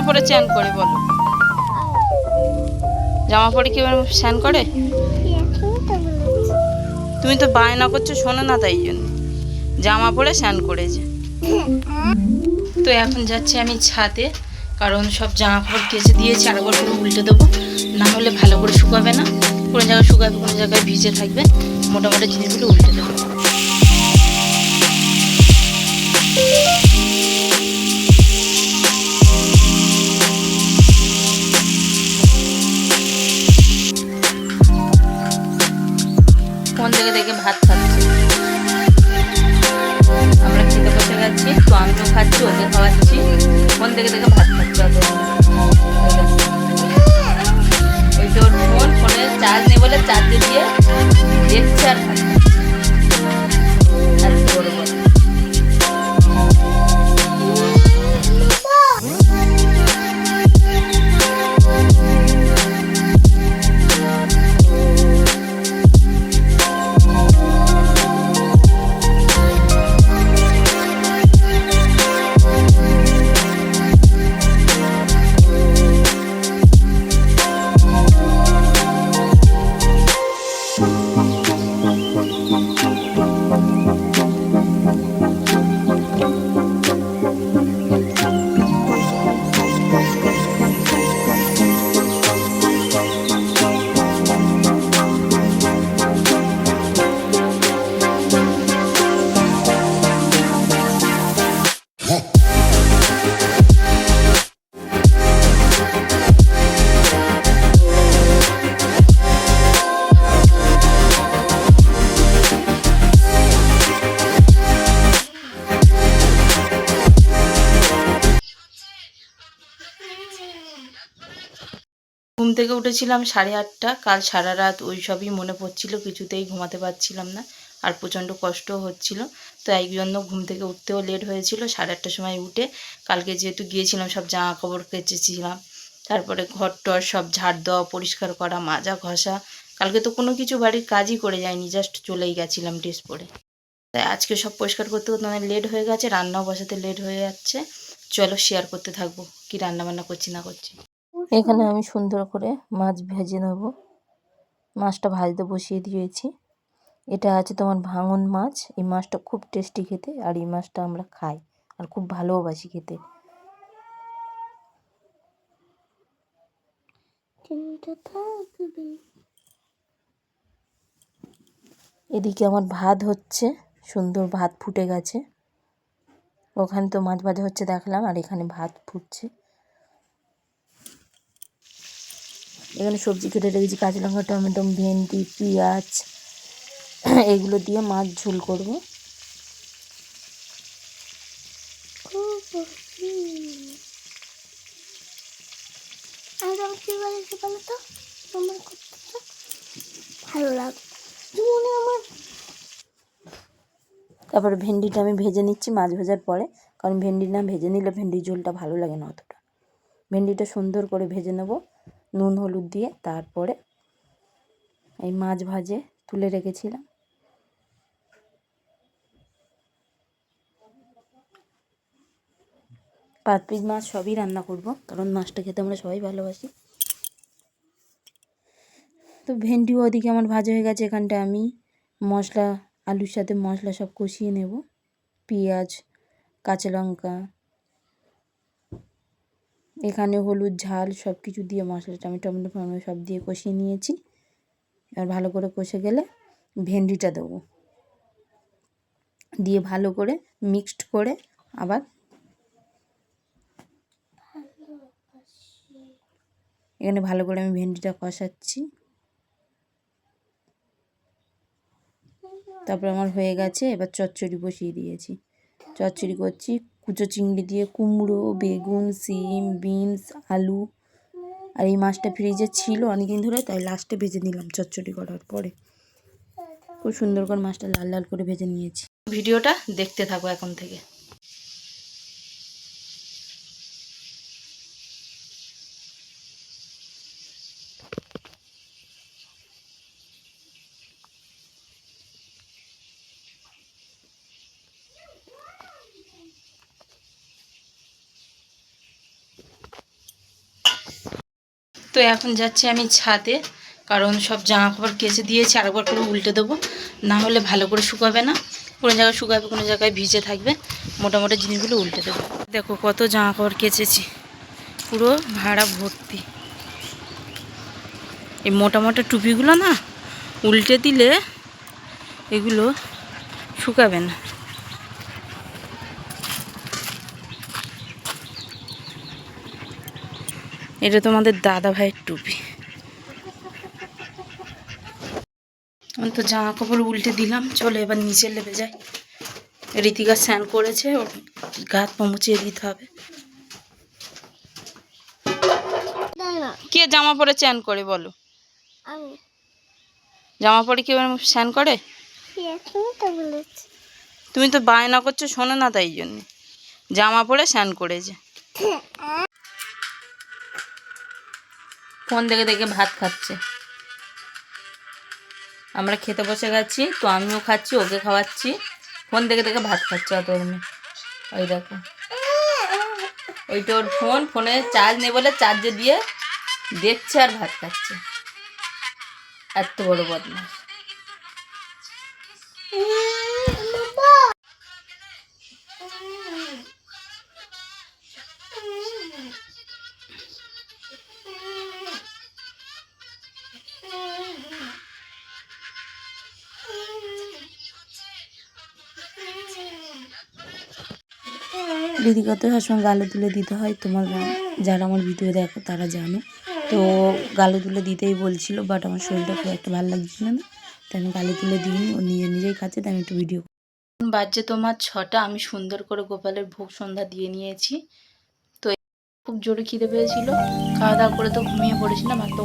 পরে চান করে বলো? জামা পরে কি স্নান করে? তুমি তো বায়না করছো, শোনো না, তাই জন্য জামা পরে স্নান করেছে। তো এখন যাচ্ছি আমি ছাদে, কারণ সব জামা কাপড় কেচে দিয়েছি, আরেকবার করে উল্টে দেবো, না হলে ভালো করে শুকাবে না। কোনো জায়গায় শুকাবে, কোনো জায়গায় ভিজে থাকবে। মোটামুটি জিনিসগুলো উল্টে দেবো। কোন দিকে দেখে ভাত খাচ্ছে, আমরা খেতে বসে গেছি, তো আমিও খাচ্ছি, ওদের খাওয়াচ্ছি। কোন দিকে দেখে ভাত খাচ্ছে, ওই তো ফোন, ফোনে চার্জ নেই বলে চার্জে দিয়ে দেখছে আর খাচ্ছে। ঘুম থেকে উঠেছিলাম 8:30। কাল সারা রাত ওই সবই মনে পড়ছিল, কিছুতেই ঘুমাতে পারছিলাম না, আর প্রচণ্ড কষ্টও হচ্ছিল। তো এই জন্য ঘুম থেকে উঠতেও লেট হয়েছিল। 8:30টার সময় উঠে কালকে যেহেতু গিয়েছিলাম, সব জামা কাপড় কেচেছিলাম, তারপরে ঘর টর সব ঝাড় দেওয়া, পরিষ্কার করা, মাজা ঘষা। কালকে তো কোনো কিছু বাড়ির কাজই করে যায়নি, জাস্ট চলেই গেছিলাম ড্রেস পরে। তাই আজকে সব পরিষ্কার করতে করতে অনেক লেট হয়ে গেছে, রান্নাও বসাতে লেট হয়ে যাচ্ছে। চলো শেয়ার করতে থাকবো কি রান্না বান্না করছি না করছি। এখানে আমি সুন্দর করে মাছ ভেজে নেব। মাছটা ভাজতে বসিয়ে দিয়েছি। এটা আছে তোমার ভাঙন মাছ। এই মাছটা খুব টেস্টি খেতে, আর এই মাছটা আমরা খাই আর খুব ভালোবাসি খেতে। এদিকে আমার ভাত হচ্ছে, সুন্দর ভাত ফুটে গেছে। ওখানে তো মাছ ভাজা হচ্ছে দেখলাম, আর এখানে ভাত ফুটছে। এখানে সবজি কেটে রেখেছি, কাঁচা লঙ্কা, টমেটো, ভেন্ডি, পেঁয়াজ, এগুলো দিয়ে মাছ ঝোল করব। তারপরে ভেন্ডিটা আমি ভেজে নিচ্ছি মাছ ভাজার পরে, কারণ ভেন্ডি না ভেজে নিলে ভেন্ডির ঝোলটা ভালো লাগে না অতটা। ভেন্ডিটা সুন্দর করে ভেজে নেব নুন হলুদ দিয়ে। তারপরে এই মাছ ভাজে তুলে রেখেছিলাম। পাঁচ পিস মাছ সবই রান্না করব, কারণ মাছটা খেতে আমরা সবাই ভালোবাসি। তো ভেন্ডিও ওদিকে আমার ভাজা হয়ে গেছে। এখানটা আমি মশলা, আলুর সাথে মশলা সব কষিয়ে নেব। পেঁয়াজ, কাঁচা লঙ্কা, এখানে হলুদ, ঝাল সব কিছু দিয়ে মশলা, টমেটো ফমেটো সব দিয়ে কষিয়ে নিয়েছি। আর ভালো করে কষে গেলে ভেন্ডিটা দেবো, দিয়ে ভালো করে মিক্সড করে আবার এখানে ভালো করে আমি ভেন্ডিটা কষাচ্ছি। তারপর আমার হয়ে গেছে। এবার চচ্চড়ি বসিয়ে দিয়েছি, চচ্চড়ি করছি কুচো চিংড়ি দিয়ে, কুমড়ো, বেগুন, সিম, বিনস, আলু। আর এই মাছটা ফ্রিজে ছিল অনেকদিন ধরে, তাই লাস্টে ভেজে নিলাম চচ্চড়ি করার পরে। খুব সুন্দর করে মাছটা লাল লাল করে ভেজে নিয়েছি। ভিডিওটা দেখতে থাকো এখন থেকে। তো এখন যাচ্ছি আমি ছাদে, কারণ সব জামা কাপড় কেচে দিয়েছি, আরেকবার করে উল্টে দেবো, না হলে ভালো করে শুকাবে না। কোনো জায়গায় শুকাবে, কোনো জায়গায় ভিজে থাকবে। মোটামুটি জিনিসগুলো উল্টে দেবো। দেখো কত জামা কাপড় কেচেছি, পুরো ভাড়া ভর্তি। এই মোটা মোটা টুপিগুলো না উল্টে দিলে এগুলো শুকাবে না। এটা তোমাদের দাদা ভাইয়ের টুপি। আমি তো জামা কাপড় উল্টে দিলাম, চলো এবার নিচে লেবে যাই। ঋতিকা স্নান করেছে, ওর গা হাত পা মুছিয়ে দিতে হবে। কে জামা পরে স্নান করে বলো? জামা পরে কেউ স্নান করে? তুমি তো বায়না করছো, শোনো না, তাই জন্য জামা পরে স্নান করেছে। ফোন দেখে দেখে ভাত খাচ্ছে। আমরা খেতে বসে গেছি, তো আমিও খাচ্ছি, ওকে খাওয়াচ্ছি। ফোন দেখে দেখে ভাত খাচ্ছে অত মেয়ে। ওই দেখো, ওইটা ওর ফোন, ফোনে চার্জ নেই বলে চার্জে দিয়ে দেখছে আর ভাত খাচ্ছে। এত বড় বদমাশ। ঋতিকাতে সবসময় গালে তুলে দিতে হয়, তোমার যারা আমার ভিডিও দেখো তারা জানো। তো গালে তুলে দিতেই বলছিল, বাট আমার শরীরটা খুব একটা ভালো লাগছিল না, তাই আমি গালে তুলে দিইনি। ও নিজে নিজেই খাচ্ছে, তাই আমি একটু ভিডিও। বাজছে তোমার 6টা। আমি সুন্দর করে গোপালের ভোগ সন্ধ্যা দিয়ে নিয়েছি। তো খুব জোরে খিদে পেয়েছিল, খাওয়া দাওয়া করে তো ঘুমিয়ে পড়েছিলাম। আর তো